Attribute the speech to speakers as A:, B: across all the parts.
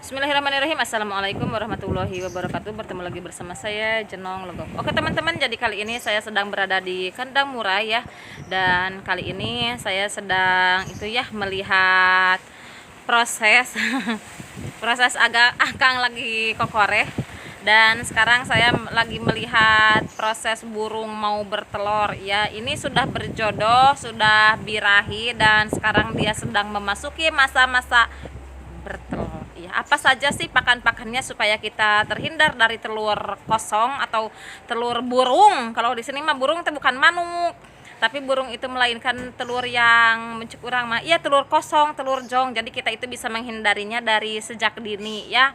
A: Bismillahirrahmanirrahim. Assalamualaikum warahmatullahi wabarakatuh. Bertemu lagi bersama saya Jenong Logo. Oke teman-teman, jadi kali ini saya sedang berada di kandang murai ya. Dan kali ini saya sedang melihat proses proses akang lagi kokore. Dan sekarang saya lagi melihat proses burung mau bertelur ya. Ini sudah berjodoh, sudah birahi, dan sekarang dia sedang memasuki masa-masa bertelur. Ya, apa saja sih pakan-pakannya supaya kita terhindar dari telur kosong atau telur burung. Kalau di sini mah burung itu bukan manuk, tapi burung itu melainkan telur yang mencuk urang mah iya telur kosong, telur jong. Jadi kita itu bisa menghindarinya dari sejak dini ya.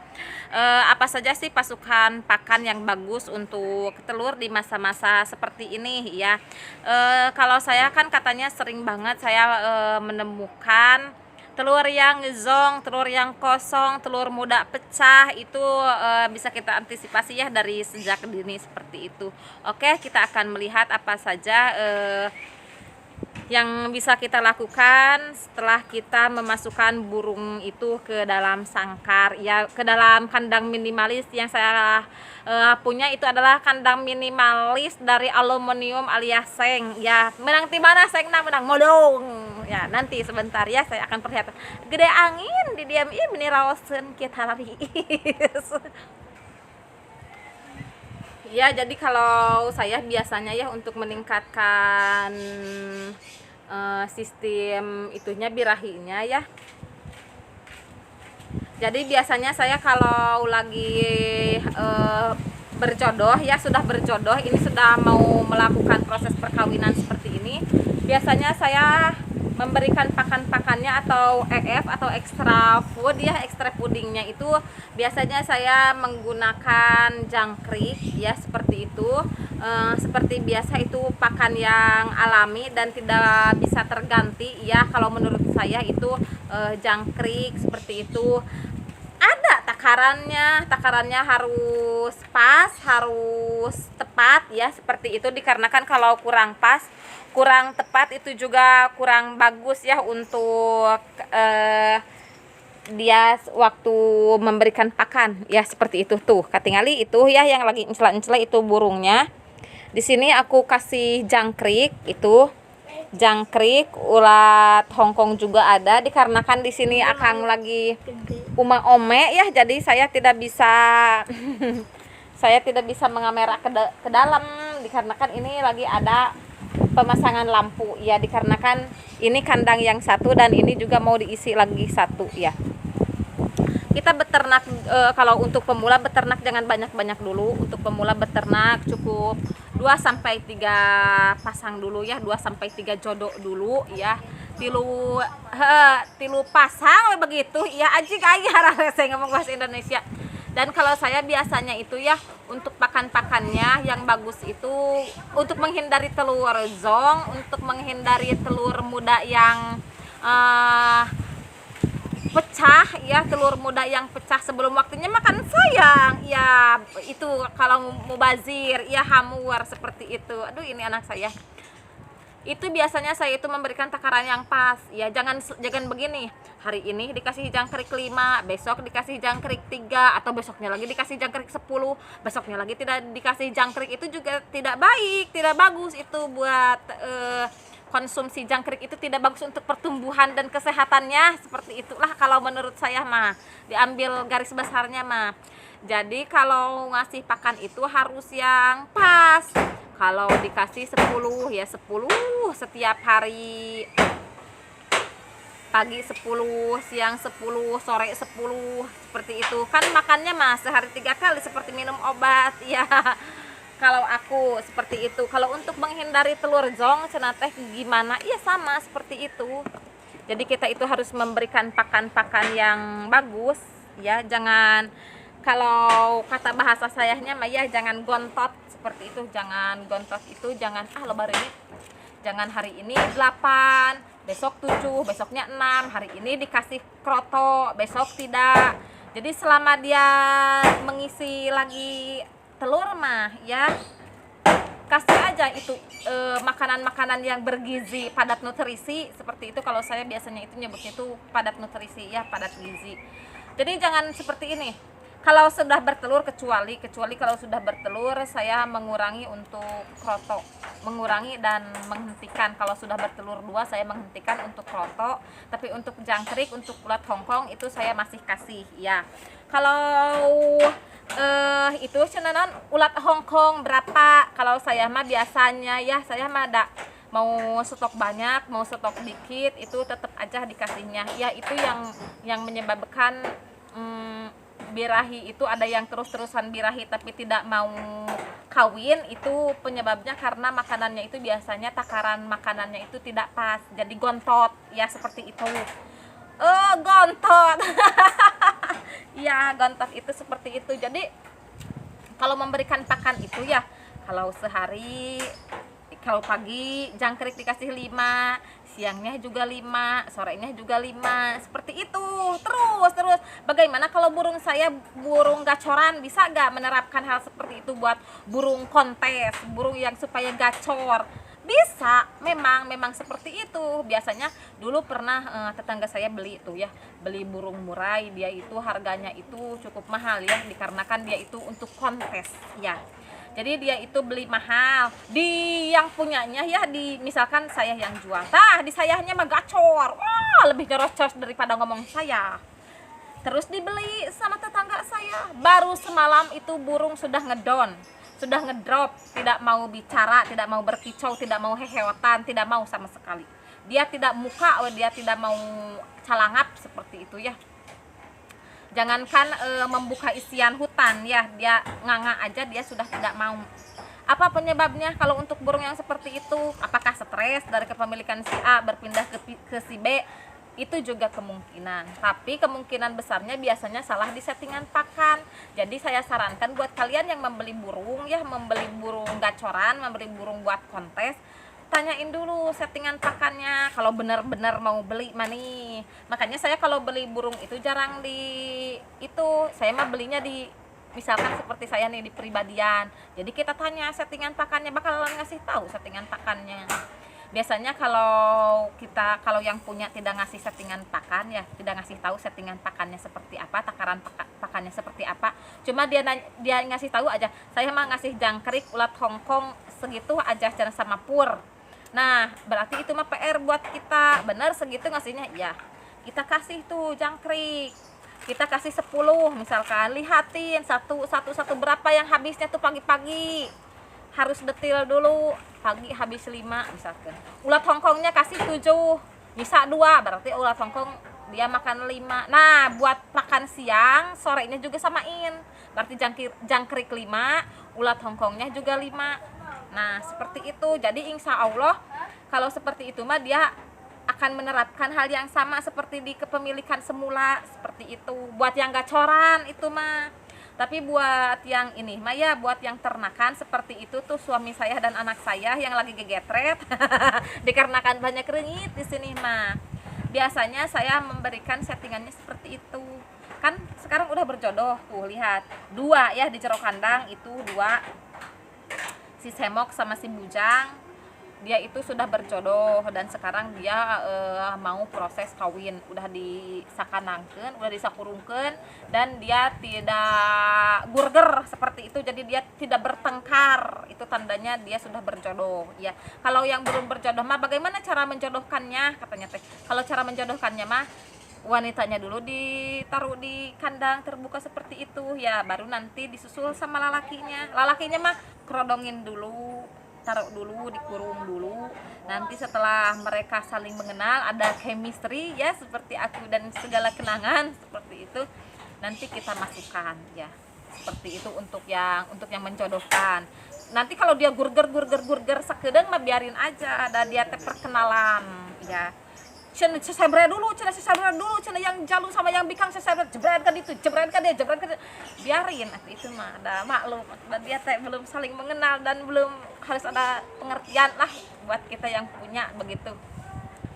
A: Apa saja sih pasukan pakan yang bagus untuk telur di masa-masa seperti ini ya. Kalau saya kan katanya sering banget saya menemukan telur yang zong, telur yang kosong, telur muda pecah itu bisa kita antisipasi ya dari sejak dini seperti itu. Oke, kita akan melihat apa saja yang bisa kita lakukan setelah kita memasukkan burung itu ke dalam sangkar ya, ke dalam kandang minimalis. Yang saya punya itu adalah kandang minimalis dari aluminium alias seng ya. Menang di mana sengna menang modong ya. Nanti sebentar ya saya akan perlihatkan gede angin di diam ieu mineraoseun kita riis. Ya, jadi kalau saya biasanya ya untuk meningkatkan sistem itunya birahinya ya. Jadi biasanya saya kalau lagi berjodoh ya, sudah berjodoh, ini sudah mau melakukan proses perkawinan seperti ini, biasanya saya memberikan pakan-pakannya atau EF atau extra food ya, extra pudingnya itu biasanya saya menggunakan jangkrik ya, seperti itu. Seperti biasa itu pakan yang alami dan tidak bisa terganti ya. Kalau menurut saya itu jangkrik seperti itu ada takarannya harus pas, harus tepat ya, seperti itu. Dikarenakan kalau kurang pas, kurang tepat itu juga kurang bagus ya untuk dia waktu memberikan pakan ya, seperti itu. Tuh katingali itu ya yang lagi encela-encela itu burungnya. Di sini aku kasih jangkrik, itu jangkrik ulat Hongkong juga ada. Dikarenakan di sini akang lagi uma ome ya, jadi saya tidak bisa saya tidak bisa mengamera ke dalam dikarenakan ini lagi ada pemasangan lampu ya. Dikarenakan ini kandang yang satu dan ini juga mau diisi lagi satu ya. Kita beternak kalau untuk pemula beternak jangan banyak-banyak dulu. Untuk pemula beternak cukup 2-3 pasang dulu ya, 2-3 jodoh dulu ya. Tilu pasang begitu ya, aji kaya saya ngomong bahasa Indonesia. Dan kalau saya biasanya itu ya untuk pakan-pakannya yang bagus itu untuk menghindari telur zong, untuk menghindari telur muda yang pecah ya, telur muda yang pecah sebelum waktunya makan sayang ya, itu kalau mubazir ya, hamur seperti itu. Aduh, ini anak saya itu biasanya saya itu memberikan takaran yang pas ya. Jangan begini, hari ini dikasih jangkrik 5, besok dikasih jangkrik 3, atau besoknya lagi dikasih jangkrik 10, besoknya lagi tidak dikasih jangkrik. Itu juga tidak baik, tidak bagus itu buat konsumsi jangkrik itu tidak bagus untuk pertumbuhan dan kesehatannya. Seperti itulah kalau menurut saya mah, diambil garis besarnya mah. Jadi kalau ngasih pakan itu harus yang pas. Kalau dikasih 10 ya 10 setiap hari, pagi 10, siang 10, sore 10, seperti itu. Kan makannya mah sehari 3 kali seperti minum obat ya. Kalau aku seperti itu. Kalau untuk menghindari telur zong cenah teh gimana? Iya sama seperti itu. Jadi kita itu harus memberikan pakan-pakan yang bagus ya. Jangan, kalau kata bahasa sayahnya mah ya, jangan gontot seperti itu. Jangan gontot itu, jangan lebar ini. Jangan hari ini 8, besok 7, besoknya 6, hari ini dikasih kroto, besok tidak. Jadi selama dia mengisi lagi telur mah ya, kasih aja itu makanan-makanan yang bergizi, padat nutrisi seperti itu. Kalau saya biasanya itu nyebutnya itu padat nutrisi ya, padat gizi. Jadi jangan seperti ini. Kalau sudah bertelur, kecuali kalau sudah bertelur saya mengurangi untuk kroto, mengurangi dan menghentikan. Kalau sudah bertelur 2 saya menghentikan untuk kroto, tapi untuk jangkrik, untuk ulat Hongkong itu saya masih kasih ya. Kalau itu cenanan ulat Hongkong berapa, kalau saya mah biasanya ya, saya mah ada mau stok banyak mau stok dikit itu tetap aja dikasihnya ya. Itu yang menyebabkan birahi itu ada yang terus-terusan birahi tapi tidak mau kawin, itu penyebabnya karena makanannya itu biasanya takaran makanannya itu tidak pas, jadi gontot ya, seperti itu. Gontot. Ya, gontot itu seperti itu. Jadi kalau memberikan pakan itu ya, kalau sehari, kalau pagi jangkrik dikasih 5, siangnya juga 5, sorenya juga 5, seperti itu terus. Bagaimana kalau burung saya burung gacoran, bisa gak menerapkan hal seperti itu buat burung kontes, burung yang supaya gacor? Bisa, memang seperti itu. Biasanya dulu pernah tetangga saya beli itu ya, beli burung murai, dia itu harganya itu cukup mahal ya, dikarenakan dia itu untuk kontes ya. Jadi dia itu beli mahal di yang punyanya ya, di misalkan saya yang jual, di sayanya mah gacor, wah lebih coros daripada ngomong saya. Terus dibeli sama tetangga saya, baru semalam itu burung sudah ngedon, sudah ngedrop, tidak mau bicara, tidak mau berkicau, tidak mau hehewotan, tidak mau sama sekali. Dia tidak muka, dia tidak mau calangap, seperti itu ya. Jangankan membuka isian hutan ya, dia nganga aja dia sudah tidak mau. Apa penyebabnya? Kalau untuk burung yang seperti itu, apakah stres dari kepemilikan si A berpindah ke si B? Itu juga kemungkinan, tapi kemungkinan besarnya biasanya salah di settingan pakan. Jadi saya sarankan buat kalian yang membeli burung ya, membeli burung gacoran, membeli burung buat kontes, tanyain dulu settingan pakannya kalau benar-benar mau beli mani. Makanya saya kalau beli burung itu jarang itu, saya mah belinya di, misalkan seperti saya nih, di pribadian. Jadi kita tanya settingan pakannya, bakalan ngasih tahu settingan pakannya. Biasanya kalau yang punya tidak ngasih settingan pakan ya, tidak ngasih tahu settingan pakannya seperti apa, takaran pakannya seperti apa. Cuma dia ngasih tahu aja, saya mah ngasih jangkrik, ulat Hongkong segitu aja sama pur. Nah, berarti itu mah PR buat kita. Bener segitu ngasihnya? Ya. Kita kasih tuh jangkrik. Kita kasih 10 misalkan. Lihatin satu berapa yang habisnya tuh pagi-pagi. Harus detil dulu. Pagi habis 5 misalkan. Ulat Hongkongnya kasih 7, bisa 2, berarti ulat Hongkong dia makan 5. Nah, buat makan siang, sorenya juga samain. Berarti jangkrik 5, ulat Hongkongnya juga 5. Nah, seperti itu. Jadi insya Allah kalau seperti itu mah dia akan menerapkan hal yang sama seperti di kepemilikan semula, seperti itu. Buat yang gacoran itu mah. Tapi buat yang ini mah ya, buat yang ternakan seperti itu tuh suami saya dan anak saya yang lagi gegetret dikarenakan banyak renyit di sini mah. Biasanya saya memberikan settingannya seperti itu. Kan sekarang udah berjodoh tuh, lihat. 2 ya di jero kandang itu 2. Si Semok sama si Bujang, dia itu sudah berjodoh dan sekarang dia mau proses kawin, udah disakanangkeun, udah disakurungkeun, dan dia tidak gurger seperti itu, jadi dia tidak bertengkar. Itu tandanya dia sudah berjodoh ya. Kalau yang belum berjodoh mah bagaimana cara menjodohkannya katanya teh. Kalau cara menjodohkannya mah wanitanya dulu ditaruh di kandang terbuka seperti itu ya, baru nanti disusul sama lalakinya. Lalakinya mah kerodongin dulu, taruh dulu, dikurung dulu. Nanti setelah mereka saling mengenal, ada chemistry ya, seperti aku dan segala kenangan seperti itu, nanti kita masukkan ya. Seperti itu untuk yang menjodohkan. Nanti kalau dia gurger sekedeng mah biarin aja, ada dia teh perkenalan ya. Cina sesebret dulu, cina yang jalu sama yang bikang sesebret, jebret kan itu, jebret kan dia, biarin itu mah ada maklum. Dan dia teh belum saling mengenal dan belum, harus ada pengertian lah buat kita yang punya begitu.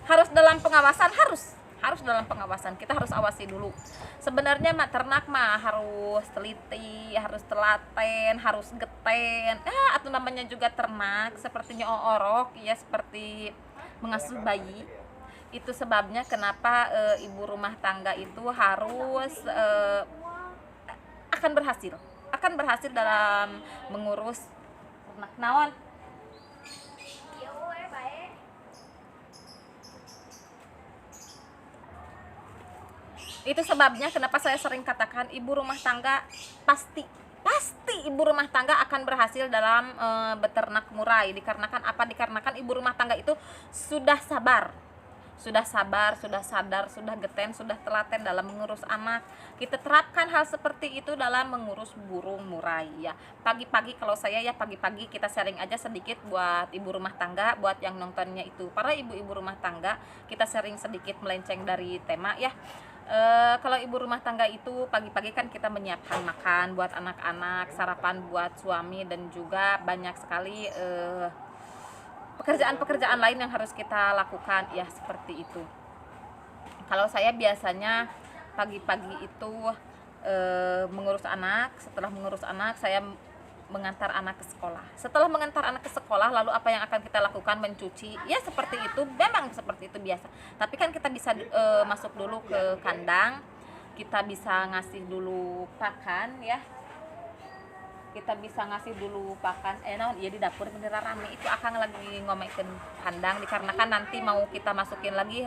A: Harus dalam pengawasan, harus dalam pengawasan, kita harus awasi dulu. Sebenarnya mah ternak mah harus teliti, harus telaten, harus geten. Atau namanya juga ternak, sepertinya orok ya, seperti mengasuh bayi. Itu sebabnya kenapa ibu rumah tangga itu harus akan berhasil dalam mengurus ternak naon. Itu sebabnya kenapa saya sering katakan ibu rumah tangga pasti ibu rumah tangga akan berhasil dalam beternak murai. Dikarenakan apa? Dikarenakan ibu rumah tangga itu sudah sabar, sudah sadar, sudah geten, sudah telaten dalam mengurus anak. Kita terapkan hal seperti itu dalam mengurus burung murai ya. Pagi-pagi kalau saya ya pagi-pagi kita sharing aja sedikit buat ibu rumah tangga, buat yang nontonnya itu para ibu-ibu rumah tangga, kita sharing sedikit melenceng dari tema ya. Kalau ibu rumah tangga itu pagi-pagi kan kita menyiapkan makan buat anak-anak, sarapan buat suami, dan juga banyak sekali pekerjaan-pekerjaan lain yang harus kita lakukan ya, seperti itu. Kalau saya biasanya pagi-pagi itu mengurus anak. Setelah mengurus anak saya mengantar anak ke sekolah. Setelah mengantar anak ke sekolah, lalu apa yang akan kita lakukan? Mencuci ya, seperti itu, memang seperti itu biasa. Tapi kan kita bisa masuk dulu ke kandang, kita bisa ngasih dulu pakan ya, kita bisa ngasih dulu pakan naon iya di dapur beneran rame itu akang lagi ngomekin kandang, dikarenakan nanti mau kita masukin lagi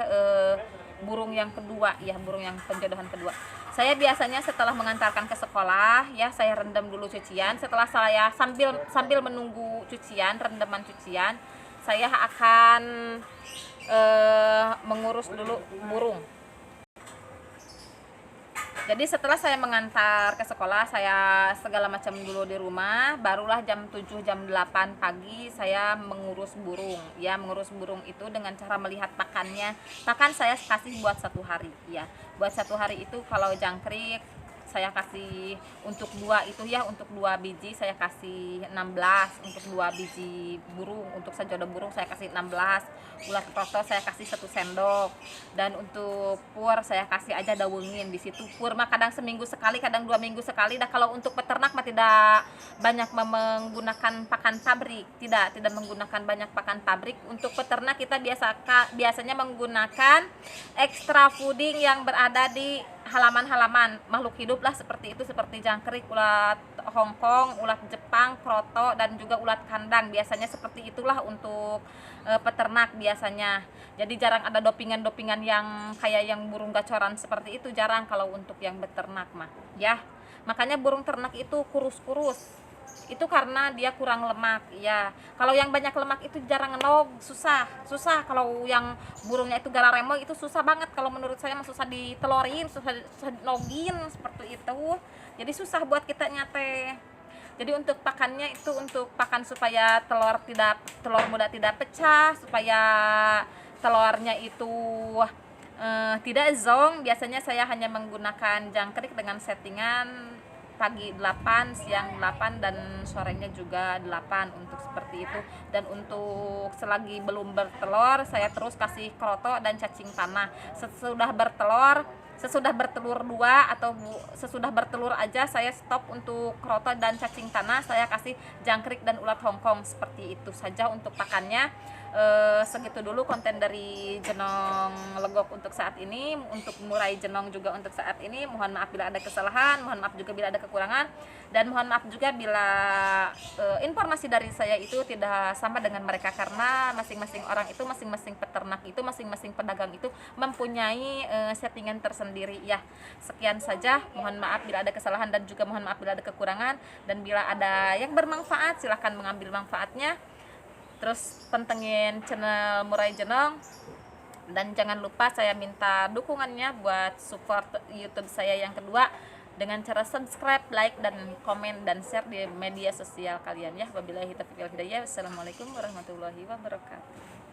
A: burung yang kedua ya, burung yang penjodohan kedua. Saya biasanya setelah mengantarkan ke sekolah ya, saya rendam dulu cucian. Setelah saya sambil menunggu cucian, rendaman cucian, saya akan mengurus dulu burung. Jadi setelah saya mengantar ke sekolah, saya segala macam dulu di rumah, barulah jam 7 jam 8 pagi saya mengurus burung. Ya, mengurus burung itu dengan cara melihat pakannya. Pakan saya kasih buat 1 hari ya. Buat 1 hari itu kalau jangkrik saya kasih untuk 2 itu ya, untuk 2 biji saya kasih 16, untuk 2 biji burung, untuk sajodo burung saya kasih 16, ulat kroto saya kasih 1 sendok, dan untuk pur saya kasih aja daungin di situ. Pur mah kadang seminggu sekali, kadang 2 minggu sekali. Dah kalau untuk peternak mah tidak banyak menggunakan pakan pabrik, tidak menggunakan banyak pakan pabrik. Untuk peternak kita biasanya menggunakan extra fooding yang berada di halaman-halaman makhluk hidup lah, seperti itu, seperti jangkrik, ulat Hongkong, ulat Jepang, kroto, dan juga ulat kandang. Biasanya seperti itulah untuk peternak biasanya. Jadi jarang ada dopingan-dopingan yang kayak yang burung gacoran seperti itu, jarang kalau untuk yang beternak mah ya. Makanya burung ternak itu kurus-kurus, itu karena dia kurang lemak ya. Kalau yang banyak lemak itu jarang ngenog, susah. Kalau yang burungnya itu galaremo itu susah banget, kalau menurut saya mah susah ditelorin, susah nogin seperti itu. Jadi susah buat kita nyate. Jadi untuk pakannya itu untuk pakan supaya telur muda tidak pecah, supaya telurnya itu tidak zong. Biasanya saya hanya menggunakan jangkrik dengan settingan pagi 8, siang 8, dan sorenya juga 8 untuk seperti itu. Dan untuk selagi belum bertelur saya terus kasih kroto dan cacing tanah. Sesudah bertelur 2 atau sesudah bertelur aja saya stop untuk kroto dan cacing tanah, saya kasih jangkrik dan ulat Hongkong. Seperti itu saja untuk pakannya. Segitu dulu konten dari Jenong Legok untuk saat ini. Untuk murai Jenong juga untuk saat ini, mohon maaf bila ada kesalahan, mohon maaf juga bila ada kekurangan, dan mohon maaf juga bila informasi dari saya itu tidak sama dengan mereka, karena masing-masing orang itu, masing-masing peternak itu, masing-masing pedagang itu mempunyai settingan tersendiri ya. Sekian saja, mohon maaf bila ada kesalahan, dan juga mohon maaf bila ada kekurangan, dan bila ada yang bermanfaat silahkan mengambil manfaatnya. Terus pantengin channel Murai Jenong, dan jangan lupa saya minta dukungannya buat support YouTube saya yang kedua dengan cara subscribe, like, dan komen, dan share di media sosial kalian ya. Wabillahi taufiq wal hidayah. Wassalamualaikum warahmatullahi wabarakatuh.